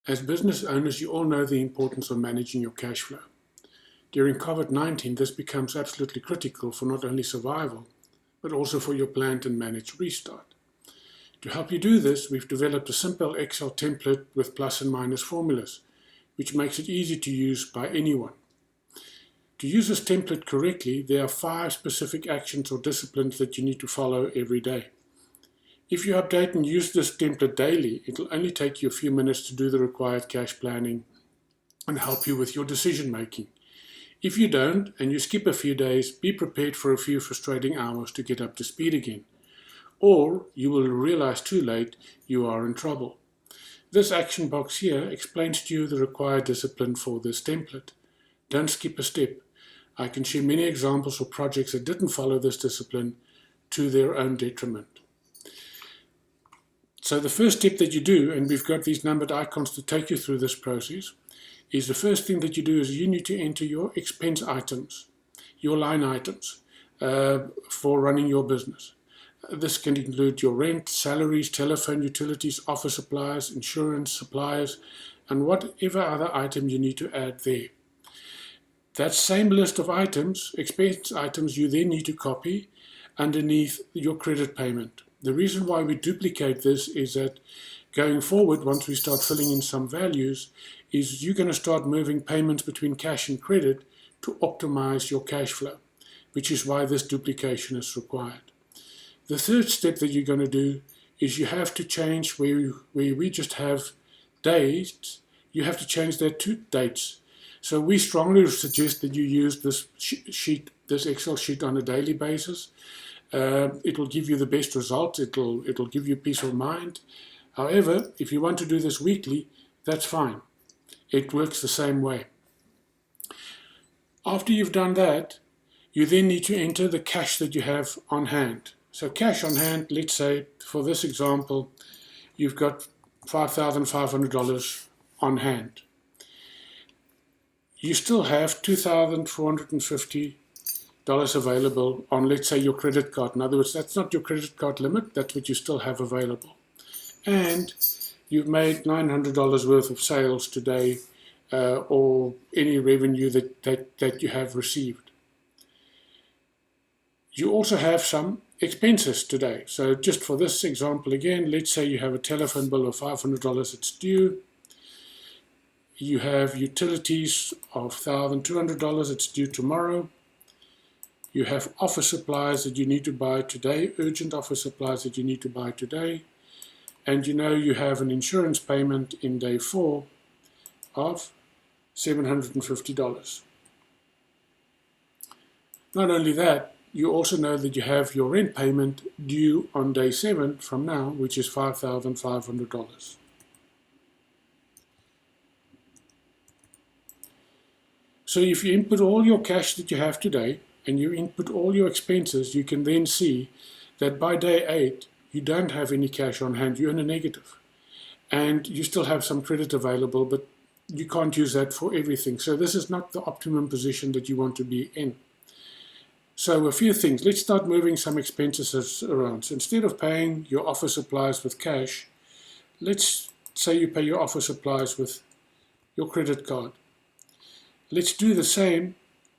As business owners, you all know the importance of managing your cash flow. During COVID-19, this becomes absolutely critical for not only survival, but also for your planned and managed restart. To help you do this, we've developed a simple Excel template with plus and minus formulas, which makes it easy to use by anyone. To use this template correctly, there are 5 specific actions or disciplines that you need to follow every day. If you update and use this template daily, it'll only take you a few minutes to do the required cash planning and help you with your decision making. If you don't, and you skip a few days, be prepared for a few frustrating hours to get up to speed again. Or you will realize too late you are in trouble. This action box here explains to you the required discipline for this template. Don't skip a step. I can share many examples of projects that didn't follow this discipline to their own detriment. So the first step that you do, and we've got these numbered icons to take you through this process, is the first thing that you do is you need to enter your expense items, your line items for running your business. This can include your rent, salaries, telephone, utilities, office supplies, insurance, suppliers, and whatever other item you need to add there. That same list of items, expense items, you then need to copy underneath your credit payment. The reason why we duplicate this is that going forward, once we start filling in some values, is you're going to start moving payments between cash and credit to optimize your cash flow, which is why this duplication is required. The third step that you're going to do is you have to change where we just have days, you have to change that to dates. So we strongly suggest that you use this sheet, this Excel sheet on a daily basis. It will give you the best results. It'll give you peace of mind. However, if you want to do this weekly, that's fine. It works the same way. After you've done that, you then need to enter the cash that you have on hand. So cash on hand, let's say for this example, you've got $5,500 on hand. You still have $2,450 available on, let's say, your credit card. In other words, that's not your credit card limit, that's what you still have available. And you've made $900 worth of sales today, or any revenue that you have received. You also have some expenses today. So just for this example again, let's say you have a telephone bill of $500 that's due. You have utilities of $1,200, it's due tomorrow. You have office supplies that you need to buy today, urgent office supplies that you need to buy today. And you know you have an insurance payment in day 4 of $750. Not only that, you also know that you have your rent payment due on day 7 from now, which is $5,500. So if you input all your cash that you have today and you input all your expenses, you can then see that by day 8, you don't have any cash on hand, you're in a negative. And you still have some credit available, but you can't use that for everything. So this is not the optimum position that you want to be in. So a few things. Let's start moving some expenses around. So instead of paying your office supplies with cash, let's say you pay your office supplies with your credit card. Let's do the same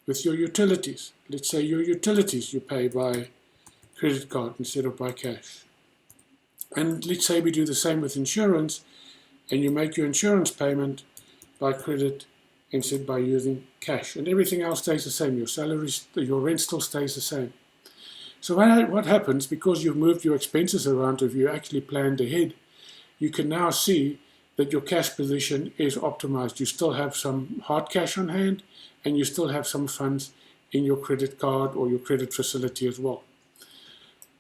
with your utilities. Let's say your utilities you pay by credit card instead of by cash. And let's say we do the same with insurance, and you make your insurance payment by credit instead by using cash. And everything else stays the same. Your salaries, your rent still stays the same. So what happens, because you've moved your expenses around, if you actually planned ahead, you can now see that your cash position is optimized. You still have some hard cash on hand, and you still have some funds in your credit card or your credit facility as well.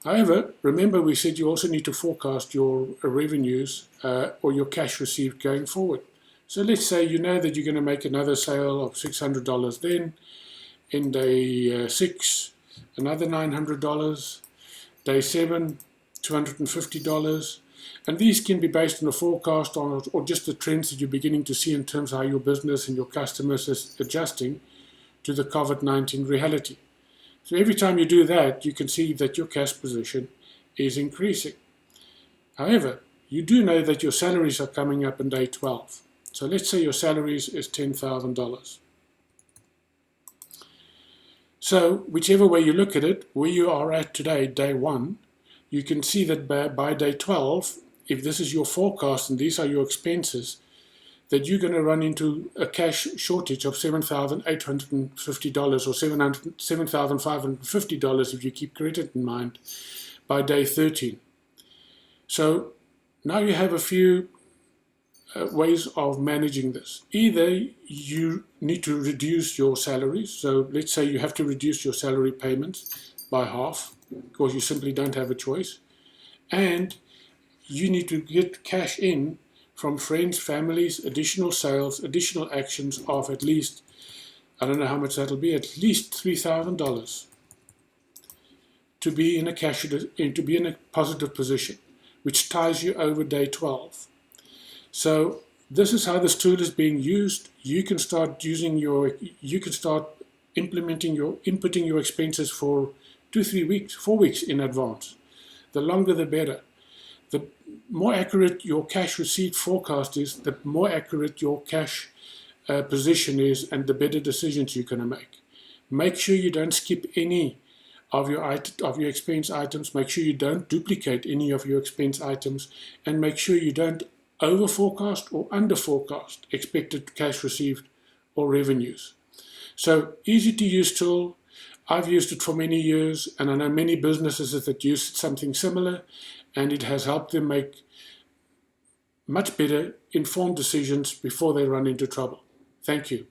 However, remember we said you also need to forecast your revenues or your cash received going forward. So let's say you know that you're going to make another sale of $600 then, in day 6, another $900, day 7, $250, and these can be based on a forecast or just the trends that you're beginning to see in terms of how your business and your customers is adjusting to the COVID-19 reality. So every time you do that, you can see that your cash position is increasing. However, you do know that your salaries are coming up in day 12. So let's say your salary is $10,000. So whichever way you look at it, where you are at today, day 1, you can see that by day 12, if this is your forecast and these are your expenses, that you're going to run into a cash shortage of $7,850 or $7,550 if you keep credit in mind by day 13. So now you have a few ways of managing this. Either you need to reduce your salaries. So let's say you have to reduce your salary payments by half because you simply don't have a choice. And you need to get cash in from friends, families, additional sales, additional actions of at least, I don't know how much that'll be, at least $3,000 to be in a positive position, which ties you over day 12. So this is how this tool is being used. You can start inputting your expenses for 2-3 weeks, 4 weeks in advance. The longer the better. The more accurate your cash receipt forecast is, the more accurate your cash position is, and the better decisions you're going to make. Make sure you don't skip any of your expense items. Make sure you don't duplicate any of your expense items, and make sure you don't over forecast or under forecast expected cash received or revenues. So easy to use tool. I've used it for many years, and I know many businesses that use something similar, and it has helped them make much better informed decisions before they run into trouble. Thank you.